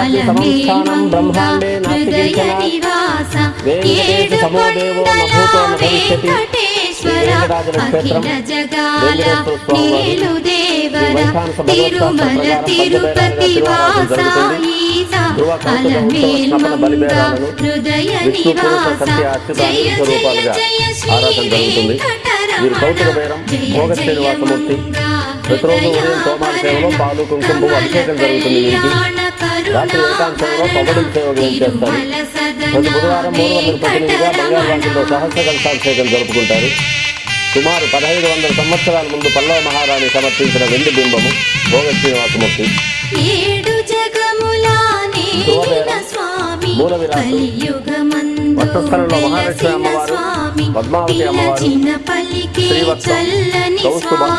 నాస్తి సంస్థానం బ్రహ్మాండే నాస్తి కించన వేంకటేశ సమో దేవో న భూతో న భవిష్యతి వెంకటాచల క్షేత్రం వెంకటేశ్వర స్వామి తిరుమల తిరుపతి వాసాయి ధ్రువ బలిబేరాలను విష్ణు పురుష సత్య అచ్యుతాది స్వరూపాలుగా ఆరాధన జరుగుతుంది. వీరు కౌతుక బేరం భోగ శ్రీనివాసమూర్తి. ప్రతిరోజు ఉదయం తోమాల సేవలో పాలు కుంకుమ అభిషేకం జరుగుతుంది. వీరికి రాత్రి ఏకాంతంలో పగడుల సేవ చేస్తారు. ప్రతి బుధవారం 300 ప్రతినిధిగా బంగారు వాకిల్లో సహస్ర కలశాభిషేకం జరుపుకుంటారు. సుమారు 1500 సంవత్సరాల ముందు పల్లవ మహారాణి సమర్పించిన వెండి బింబము భోగ శ్రీనివాసమూర్తి. మూల విరాసు వక్షస్థలంలో మహాలక్ష్మి అమ్మవారు, పద్మావతి అమ్మవారు, శ్రీవత్సం, కౌస్తుభం,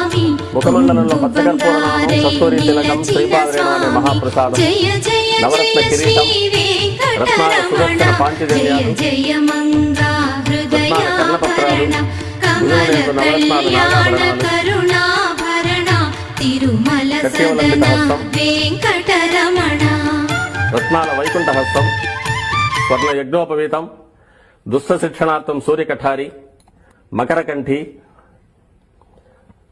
ముఖమండలంలో పచ్చకర్పూరనామం, కస్తూరి తిలకం, శ్రీపాదరేణు అనే మహాప్రసాదం, నవరత్న కిరీటం, రత్నాల సుదర్శన పాంచజన్యాలు, రత్నాల కర్ణపత్రాలు, నవరత్నాలు నాగాభరణాలు, సత్యవలంబిత హస్తం, రత్నాల వైకుంఠ హస్తం, స్వర్ణ యజ్ఞోపవీతం, దుస్త శిక్షణార్థం సూర్యకఠారి, మకరకంఠి,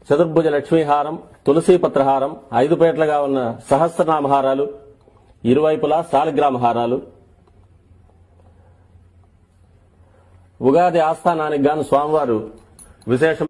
చతుర్భుజ లక్ష్మీహారం, తులసీపత్రహారం, 5 పేట్లుగా ఉన్న సహస్రనామహారాలు, ఇరువైపులా శాలిగ్రామ హారాలు. ఉగాది ఆస్థానానికి గాను స్వామివారు విశేషం